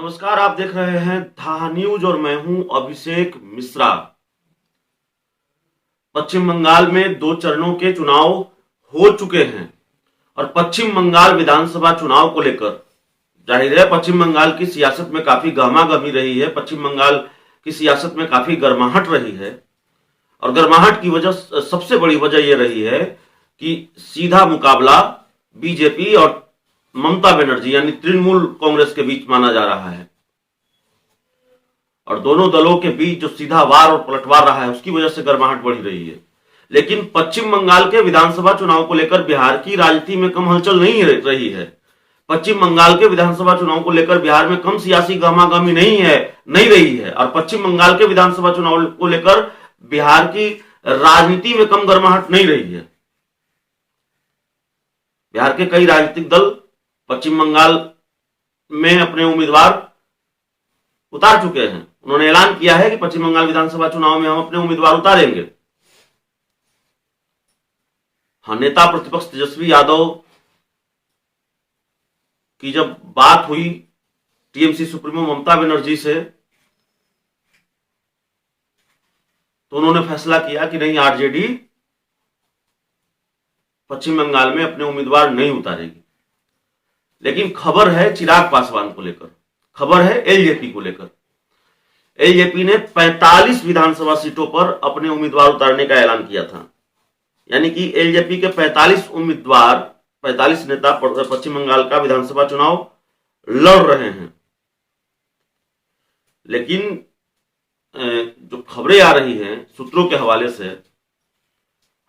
नमस्कार, आप देख रहे हैं धा न्यूज और मैं हूं अभिषेक मिश्रा। पश्चिम बंगाल में 2 चरणों के चुनाव हो चुके हैं और पश्चिम बंगाल विधानसभा चुनाव को लेकर जाहिर है पश्चिम बंगाल की सियासत में काफी गहमागहमी रही है। पश्चिम बंगाल की सियासत में काफी गर्माहट रही है और गर्माहट की वजह सबसे बड़ी वजह यह रही है कि सीधा मुकाबला बीजेपी और ममता बनर्जी यानी तृणमूल कांग्रेस के बीच माना जा रहा है और दोनों दलों के बीच जो सीधा वार और पलटवार रहा है उसकी वजह से गर्माहट बढ़ी रही है। लेकिन पश्चिम बंगाल के विधानसभा चुनाव को लेकर बिहार की राजनीति में कम हलचल नहीं रही है। पश्चिम बंगाल के विधानसभा चुनाव को लेकर बिहार में कम सियासी गहमागहमी नहीं रही है और पश्चिम बंगाल के विधानसभा चुनाव को लेकर बिहार की राजनीति में कम गर्माहट नहीं रही है। बिहार के कई राजनीतिक दल पश्चिम बंगाल में अपने उम्मीदवार उतार चुके हैं। उन्होंने ऐलान किया है कि पश्चिम बंगाल विधानसभा चुनाव में हम अपने उम्मीदवार उतारेंगे। हाँ, नेता प्रतिपक्ष तेजस्वी यादव की जब बात हुई टीएमसी सुप्रीमो ममता बनर्जी से तो उन्होंने फैसला किया कि नहीं, आरजेडी पश्चिम बंगाल में अपने उम्मीदवार नहीं उतारेगी। लेकिन खबर है चिराग पासवान को लेकर, खबर है एलजेपी को लेकर। एलजेपी ने 45 विधानसभा सीटों पर अपने उम्मीदवार उतारने का ऐलान किया था। यानी कि एलजेपी के 45 उम्मीदवार, 45 नेता पश्चिम बंगाल का विधानसभा चुनाव लड़ रहे हैं। लेकिन जो खबरें आ रही हैं सूत्रों के हवाले से,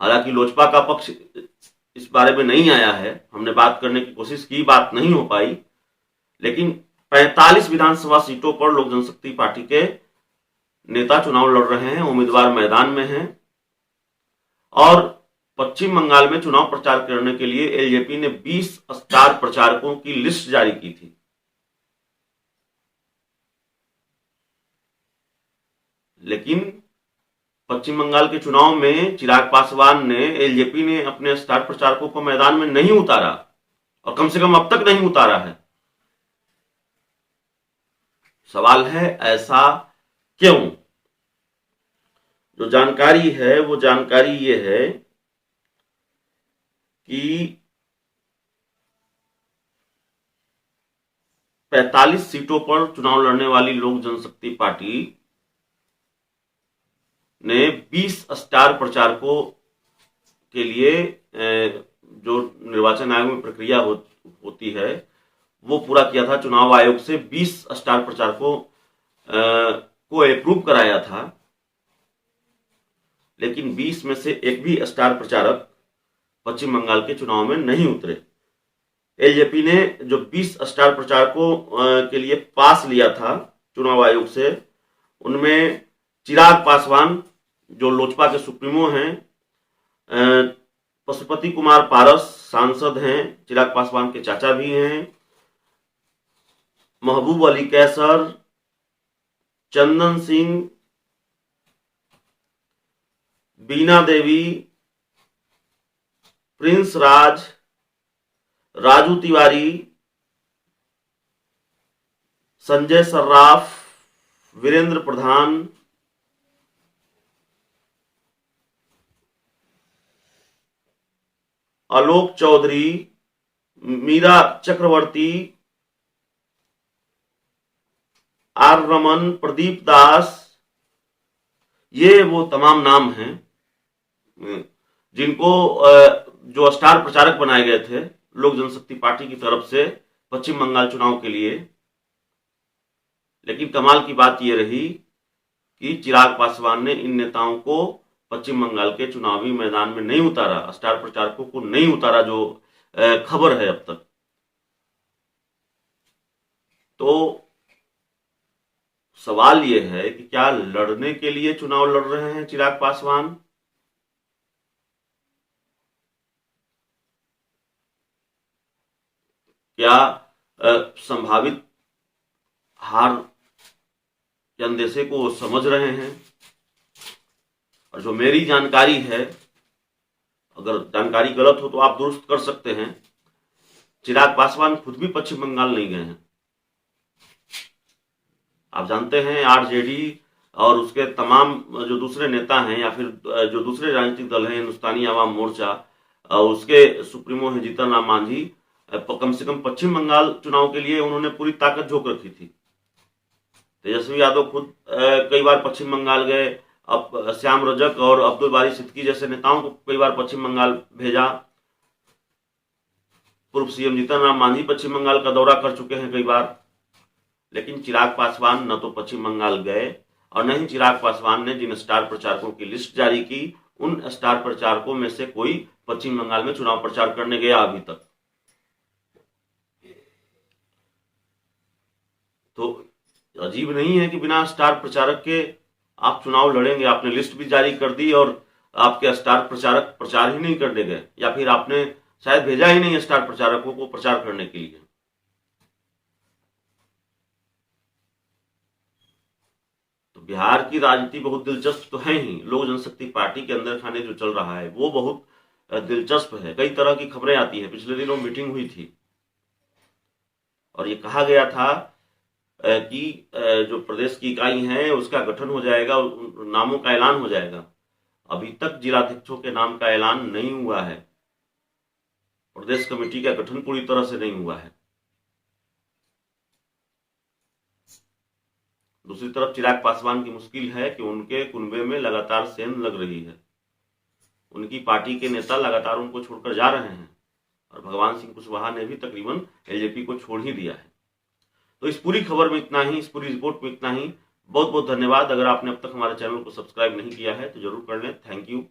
हालांकि लोजपा का पक्ष इस बारे में नहीं आया है, हमने बात करने की कोशिश की, बात नहीं हो पाई, लेकिन 45 विधानसभा सीटों पर लोक जनशक्ति पार्टी के नेता चुनाव लड़ रहे हैं, उम्मीदवार मैदान में हैं और पश्चिम बंगाल में चुनाव प्रचार करने के लिए एलजेपी ने 20 स्टार प्रचारकों की लिस्ट जारी की थी। लेकिन पश्चिम बंगाल के चुनाव में चिराग पासवान ने, एलजेपी ने अपने स्टार प्रचारकों को मैदान में नहीं उतारा और कम से कम अब तक नहीं उतारा है। सवाल है ऐसा क्यों? जो जानकारी है वो जानकारी ये है कि 45 सीटों पर चुनाव लड़ने वाली लोक जनशक्ति पार्टी ने 20 स्टार प्रचारकों के लिए जो निर्वाचन आयोग में प्रक्रिया होती है वो पूरा किया था। चुनाव आयोग से 20 स्टार प्रचारकों को अप्रूव कराया था, लेकिन 20 में से एक भी स्टार प्रचारक पश्चिम बंगाल के चुनाव में नहीं उतरे। एलजेपी ने जो 20 स्टार प्रचारकों के लिए पास लिया था चुनाव आयोग से, उनमें चिराग पासवान जो लोजपा के सुप्रीमो हैं, पशुपति कुमार पारस सांसद हैं, चिराग पासवान के चाचा भी हैं, महबूब अली कैसर, चंदन सिंह, बीना देवी, प्रिंस राज, राजू तिवारी, संजय सर्राफ, वीरेंद्र प्रधान, आलोक चौधरी, मीरा चक्रवर्ती, आर रमन, प्रदीप दास, ये वो तमाम नाम हैं जिनको जो स्टार प्रचारक बनाए गए थे लोक जनशक्ति पार्टी की तरफ से पश्चिम बंगाल चुनाव के लिए। लेकिन कमाल की बात यह रही कि चिराग पासवान ने इन नेताओं को पश्चिम बंगाल के चुनावी मैदान में नहीं उतारा, स्टार प्रचारकों को नहीं उतारा, जो खबर है अब तक। तो सवाल यह है कि क्या लड़ने के लिए चुनाव लड़ रहे हैं चिराग पासवान? क्या संभावित हार के अंदेशे को समझ रहे हैं? और जो मेरी जानकारी है, अगर जानकारी गलत हो तो आप दुरुस्त कर सकते हैं, चिराग पासवान खुद भी पश्चिम बंगाल नहीं गए हैं। आप जानते हैं आरजेडी और उसके तमाम जो दूसरे नेता हैं या फिर जो दूसरे राजनीतिक दल हैं, हिंदुस्तानी आवाम मोर्चा, उसके सुप्रीमो हैं जीतन राम मांझी, कम से कम पश्चिम बंगाल चुनाव के लिए उन्होंने पूरी ताकत झोंक रखी थी। तेजस्वी यादव खुद कई बार पश्चिम बंगाल गए, अब श्याम रजक और अब्दुल बारी सिद्दीकी जैसे नेताओं को कई बार पश्चिम बंगाल भेजा। पूर्व सीएम जीतन राम मांझी पश्चिम बंगाल का दौरा कर चुके हैं कई बार, लेकिन चिराग पासवान न तो पश्चिम बंगाल गए और न ही चिराग पासवान ने जिन स्टार प्रचारकों की लिस्ट जारी की उन स्टार प्रचारकों में से कोई पश्चिम बंगाल में चुनाव प्रचार करने गया अभी तक। तो अजीब नहीं है कि बिना स्टार प्रचारक के आप चुनाव लड़ेंगे। आपने लिस्ट भी जारी कर दी और आपके स्टार प्रचारक प्रचार ही नहीं करने गए, या फिर आपने शायद भेजा ही नहीं स्टार प्रचारकों को प्रचार करने के लिए। तो बिहार की राजनीति बहुत दिलचस्प तो है ही, लोक जनशक्ति पार्टी के अंदर खाने जो चल रहा है वो बहुत दिलचस्प है। कई तरह की खबरें आती है। पिछले दिनों मीटिंग हुई थी और ये कहा गया था कि जो प्रदेश की इकाई है उसका गठन हो जाएगा, नामों का ऐलान हो जाएगा। अभी तक जिलाध्यक्षों के नाम का ऐलान नहीं हुआ है, प्रदेश कमेटी का गठन पूरी तरह से नहीं हुआ है। दूसरी तरफ चिराग पासवान की मुश्किल है कि उनके कुनबे में लगातार सेंध लग रही है, उनकी पार्टी के नेता लगातार उनको छोड़कर जा रहे हैं और भगवान सिंह कुशवाहा ने भी तकरीबन एलजेपी को छोड़ ही दिया है। तो इस पूरी खबर में इतना ही, इस पूरी रिपोर्ट में इतना ही। बहुत बहुत धन्यवाद। अगर आपने अब तक हमारे चैनल को सब्सक्राइब नहीं किया है तो जरूर कर लें। Thank you.